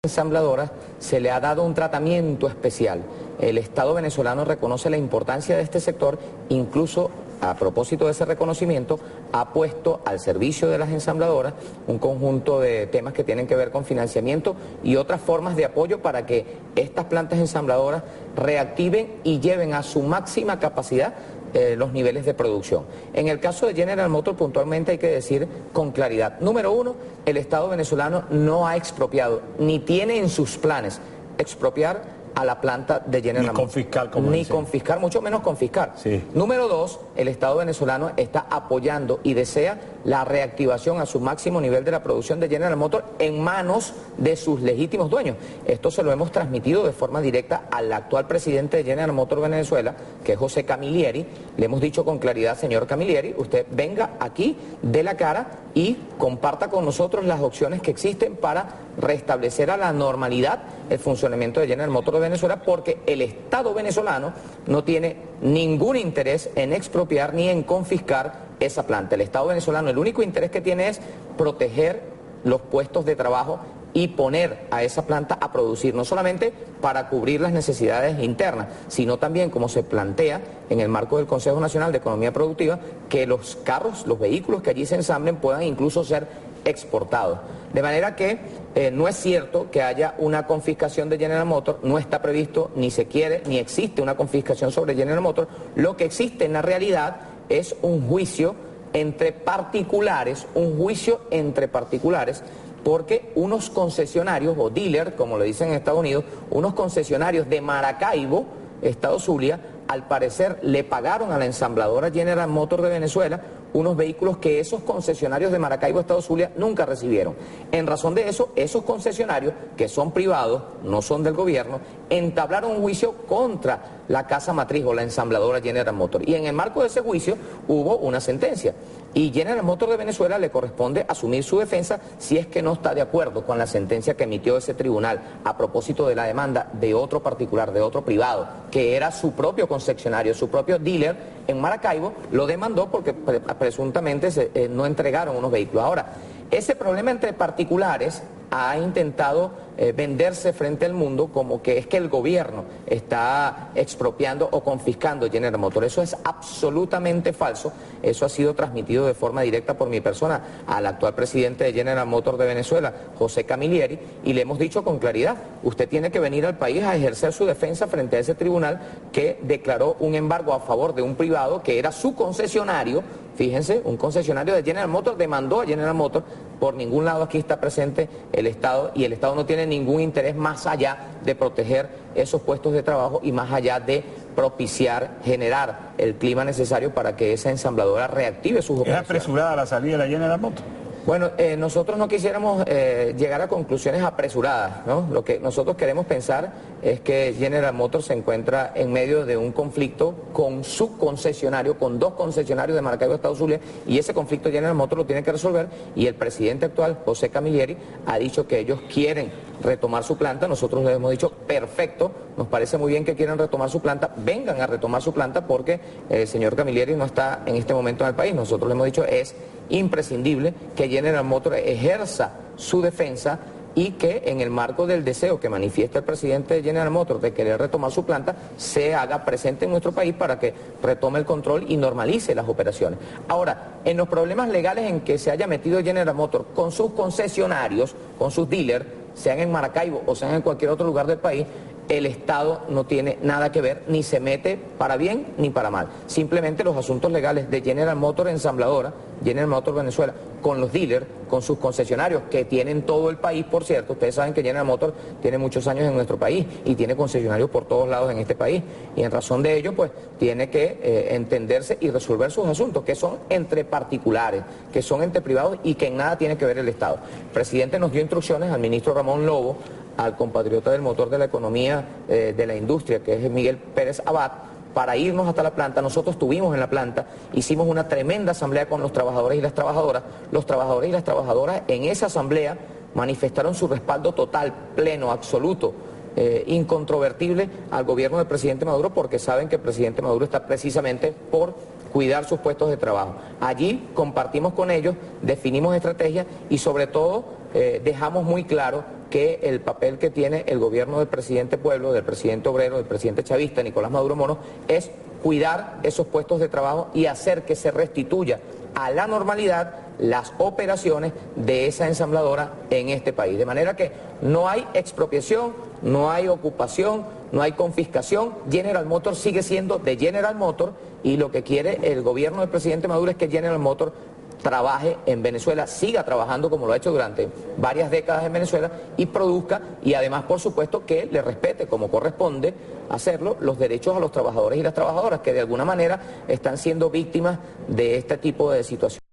ensambladoras se le ha dado un tratamiento especial. El Estado venezolano reconoce la importancia de este sector, incluso a propósito de ese reconocimiento, ha puesto al servicio de las ensambladoras un conjunto de temas que tienen que ver con financiamiento y otras formas de apoyo para que estas plantas ensambladoras reactiven y lleven a su máxima capacidad los niveles de producción. En el caso de General Motors, puntualmente hay que decir con claridad. Número uno, el Estado venezolano no ha expropiado, ni tiene en sus planes expropiar a la planta de General Motors. Confiscar, como ni dicen. confiscar, mucho menos confiscar. Sí. Número dos, el Estado venezolano está apoyando y desea la reactivación a su máximo nivel de la producción de General Motors en manos de sus legítimos dueños. Esto se lo hemos transmitido de forma directa al actual presidente de General Motors Venezuela, que es José Camilleri. Le hemos dicho con claridad, señor Camilleri, usted venga aquí, dé la cara y comparta con nosotros las opciones que existen para restablecer a la normalidad el funcionamiento de General Motors de Venezuela, porque el Estado venezolano no tiene ningún interés en expropiar ni en confiscar esa planta. El Estado venezolano, el único interés que tiene es proteger los puestos de trabajo y poner a esa planta a producir, no solamente para cubrir las necesidades internas, sino también, como se plantea en el marco del Consejo Nacional de Economía Productiva, que los carros, los vehículos que allí se ensamblen puedan incluso ser exportados. De manera que no es cierto que haya una confiscación de General Motors, no está previsto, ni se quiere, ni existe una confiscación sobre General Motors. Lo que existe en la realidad es un juicio entre particulares, porque unos concesionarios, o dealers, como le dicen en Estados Unidos, unos concesionarios de Maracaibo, Estado Zulia, al parecer le pagaron a la ensambladora General Motors de Venezuela unos vehículos que esos concesionarios de Maracaibo, Estado Zulia, nunca recibieron. En razón de eso, esos concesionarios, que son privados, no son del gobierno, entablaron un juicio contra la casa matriz o la ensambladora General Motors. Y en el marco de ese juicio hubo una sentencia. Y General Motors de Venezuela le corresponde asumir su defensa si es que no está de acuerdo con la sentencia que emitió ese tribunal a propósito de la demanda de otro particular, de otro privado, que era su propio concesionario, su propio dealer en Maracaibo, lo demandó porque presuntamente no entregaron unos vehículos. Ahora, ese problema entre particulares ha intentado venderse frente al mundo como que es que el gobierno está expropiando o confiscando General Motors. Eso es absolutamente falso. Eso ha sido transmitido de forma directa por mi persona al actual presidente de General Motors de Venezuela, José Camilleri, y le hemos dicho con claridad, usted tiene que venir al país a ejercer su defensa frente a ese tribunal que declaró un embargo a favor de un privado que era su concesionario. Fíjense, un concesionario de General Motors demandó a General Motors. Por ningún lado aquí está presente el Estado, y el Estado no tiene ningún interés más allá de proteger esos puestos de trabajo y más allá de propiciar, generar el clima necesario para que esa ensambladora reactive sus operaciones. ¿Es apresurada la salida de la General Motors? Bueno, nosotros no quisiéramos llegar a conclusiones apresuradas, ¿no? Lo que nosotros queremos pensar es que General Motors se encuentra en medio de un conflicto con su concesionario, con dos concesionarios de Maracaibo, Estado Zulia, y ese conflicto General Motors lo tiene que resolver, y el presidente actual, José Camilleri, ha dicho que ellos quieren retomar su planta. Nosotros les hemos dicho, perfecto, nos parece muy bien que quieran retomar su planta, vengan a retomar su planta porque el señor Camilleri no está en este momento en el país. Nosotros le hemos dicho, es imprescindible que General Motors ejerza su defensa y que en el marco del deseo que manifiesta el presidente de General Motors de querer retomar su planta, se haga presente en nuestro país para que retome el control y normalice las operaciones. Ahora, en los problemas legales en que se haya metido General Motors con sus concesionarios, con sus dealers, sean en Maracaibo o sean en cualquier otro lugar del país, el Estado no tiene nada que ver, ni se mete para bien ni para mal. Simplemente los asuntos legales de General Motors ensambladora, General Motors Venezuela, con los dealers, con sus concesionarios que tienen todo el país, por cierto. Ustedes saben que General Motors tiene muchos años en nuestro país y tiene concesionarios por todos lados en este país, y en razón de ello pues tiene que entenderse y resolver sus asuntos, que son entre particulares, que son entre privados y que en nada tiene que ver el Estado. El presidente nos dio instrucciones al ministro Ramón Lobo, al compatriota del motor de la economía de la industria, que es Miguel Pérez Abad, para irnos hasta la planta. Nosotros estuvimos en la planta, hicimos una tremenda asamblea con los trabajadores y las trabajadoras. Los trabajadores y las trabajadoras en esa asamblea manifestaron su respaldo total, pleno, absoluto, incontrovertible al gobierno del presidente Maduro, porque saben que el presidente Maduro está precisamente por cuidar sus puestos de trabajo. Allí compartimos con ellos, definimos estrategias y sobre todo dejamos muy claro que el papel que tiene el gobierno del presidente Pueblo, del presidente obrero, del presidente chavista, Nicolás Maduro Moros, es cuidar esos puestos de trabajo y hacer que se restituya a la normalidad las operaciones de esa ensambladora en este país. De manera que no hay expropiación, no hay ocupación, no hay confiscación. General Motors sigue siendo de General Motors y lo que quiere el gobierno del presidente Maduro es que General Motors trabaje en Venezuela, siga trabajando como lo ha hecho durante varias décadas en Venezuela y produzca, y además, por supuesto, que le respete, como corresponde hacerlo, los derechos a los trabajadores y las trabajadoras que de alguna manera están siendo víctimas de este tipo de situaciones.